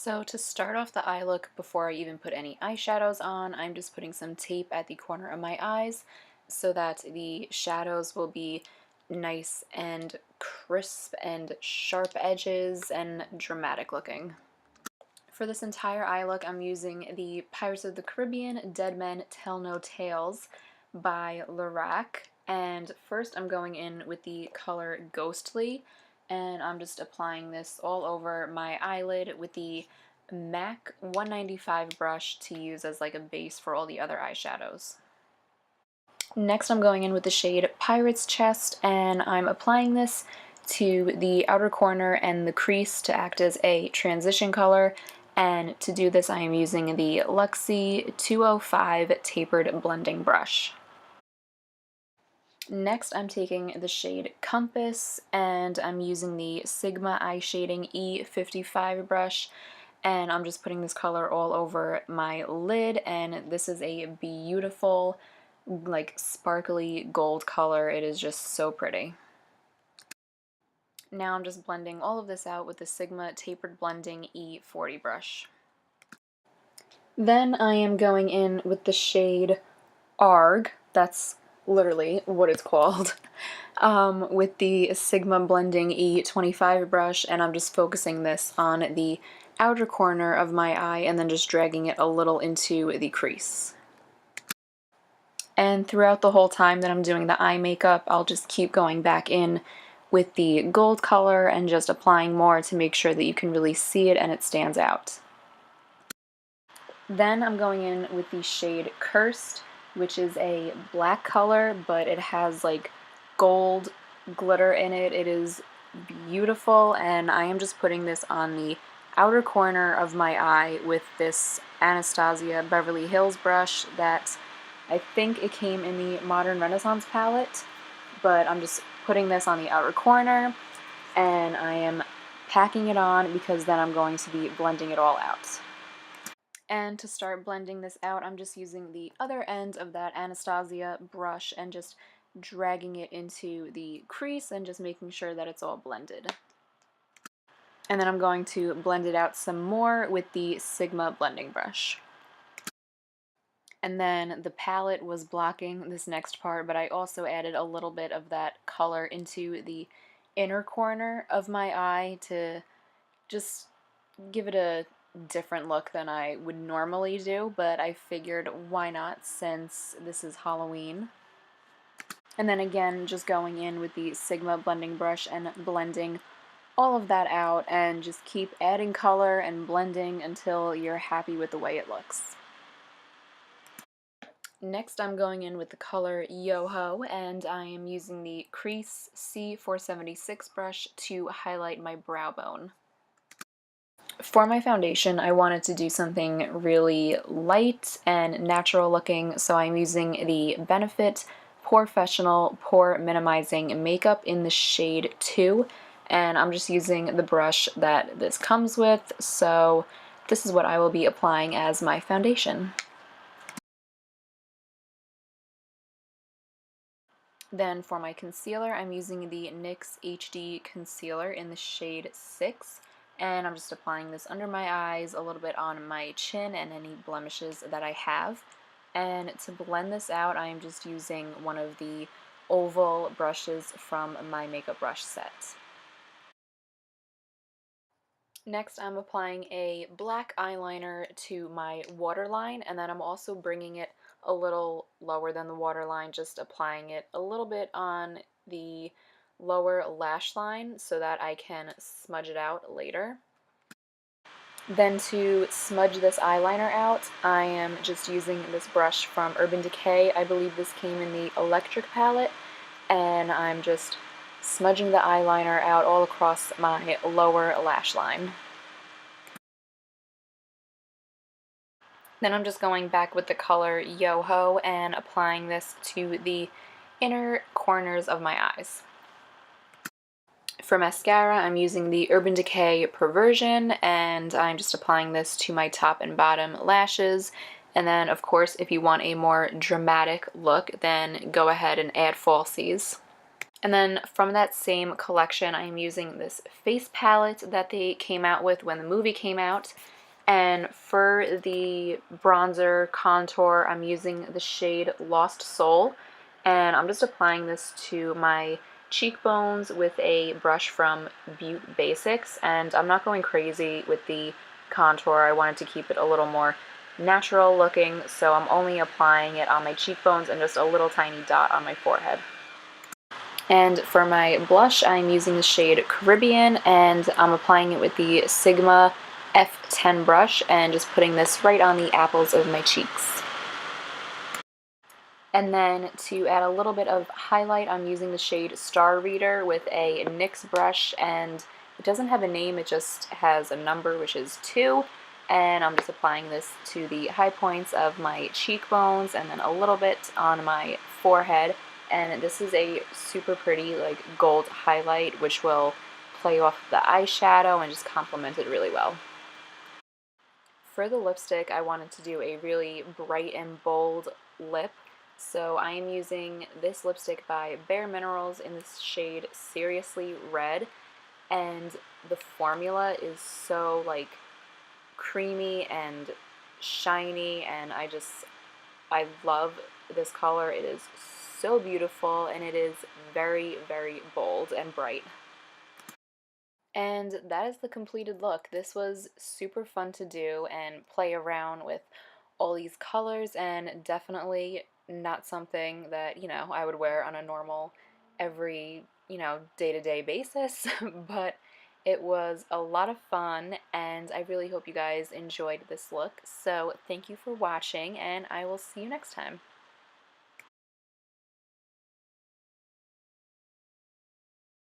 So to start off the eye look, before I even put any eyeshadows on, I'm just putting some tape at the corner of my eyes so that the shadows will be nice and crisp and sharp edges and dramatic looking. For this entire eye look, I'm using the Pirates of the Caribbean Dead Men Tell No Tales by Lorac. And first I'm going in with the color Ghostly, and I'm just applying this all over my eyelid with the MAC 195 brush to use as like a base for all the other eyeshadows. Next I'm going in with the shade Pirate's Chest, and I'm applying this to the outer corner and the crease to act as a transition color. And to do this I am using the Luxie 205 tapered blending brush. Next I'm taking the shade Compass, and I'm using the Sigma Eye Shading E55 brush, and I'm just putting this color all over my lid, and this is a beautiful like sparkly gold color. It is just so pretty. Now I'm just blending all of this out with the Sigma Tapered Blending E40 brush. Then I am going in with the shade Arg, that's literally what it's called, with the Sigma Blending E25 brush, and I'm just focusing this on the outer corner of my eye and then just dragging it a little into the crease. And throughout the whole time that I'm doing the eye makeup, I'll just keep going back in with the gold color and just applying more to make sure that you can really see it and it stands out. Then I'm going in with the shade Cursed, which is a black color, but it has like gold glitter in it. It is beautiful, and I am just putting this on the outer corner of my eye with this Anastasia Beverly Hills brush that I think it came in the Modern Renaissance palette, but I'm just putting this on the outer corner, and I am packing it on because then I'm going to be blending it all out. And to start blending this out, I'm just using the other end of that Anastasia brush and just dragging it into the crease and just making sure that it's all blended. And then I'm going to blend it out some more with the Sigma blending brush. And then the palette was blocking this next part, but I also added a little bit of that color into the inner corner of my eye to just give it a different look than I would normally do, but I figured why not since this is Halloween. And then again, just going in with the Sigma blending brush and blending all of that out, and just keep adding color and blending until you're happy with the way it looks. Next I'm going in with the color Yoho, and I am using the Crease C476 brush to highlight my brow bone. For my foundation, I wanted to do something really light and natural looking, so I'm using the Benefit Professional Pore Minimizing Makeup in the shade 2, and I'm just using the brush that this comes with, so this is what I will be applying as my foundation. Then for my concealer, I'm using the NYX HD Concealer in the shade 6, and I'm just applying this under my eyes, a little bit on my chin and any blemishes that I have. And to blend this out, I'm just using one of the oval brushes from my makeup brush set. Next, I'm applying a black eyeliner to my waterline, and then I'm also bringing it a little lower than the waterline, just applying it a little bit on the lower lash line so that I can smudge it out later. Then to smudge this eyeliner out, I am just using this brush from Urban Decay. I believe this came in the Electric palette, and I'm just smudging the eyeliner out all across my lower lash line. Then I'm just going back with the color Yoho and applying this to the inner corners of my eyes. For mascara, I'm using the Urban Decay Perversion, and I'm just applying this to my top and bottom lashes. And then, of course, if you want a more dramatic look, then go ahead and add falsies. And then from that same collection, I am using this face palette that they came out with when the movie came out. And for the bronzer contour, I'm using the shade Lost Soul. And I'm just applying this to my cheekbones with a brush from Butte Basics. And I'm not going crazy with the contour. I wanted to keep it a little more natural looking, so I'm only applying it on my cheekbones and just a little tiny dot on my forehead. And for my blush, I'm using the shade Caribbean, and I'm applying it with the Sigma F10 brush and just putting this right on the apples of my cheeks. And then to add a little bit of highlight, I'm using the shade Star Reader with a NYX brush, and it doesn't have a name, it just has a number, which is 2. And I'm just applying this to the high points of my cheekbones and then a little bit on my forehead. And this is a super pretty like gold highlight, which will play off the eyeshadow and just complement it really well. For the lipstick, I wanted to do a really bright and bold lip. So I am using this lipstick by Bare Minerals in this shade Seriously Red. And the formula is so like creamy and shiny, and I love this color. It is so beautiful, and it is very, very bold and bright. And that is the completed look. This was super fun to do and play around with all these colors, and definitely not something that, I would wear on a normal every, day-to-day basis, but it was a lot of fun, and I really hope you guys enjoyed this look. So thank you for watching, and I will see you next time.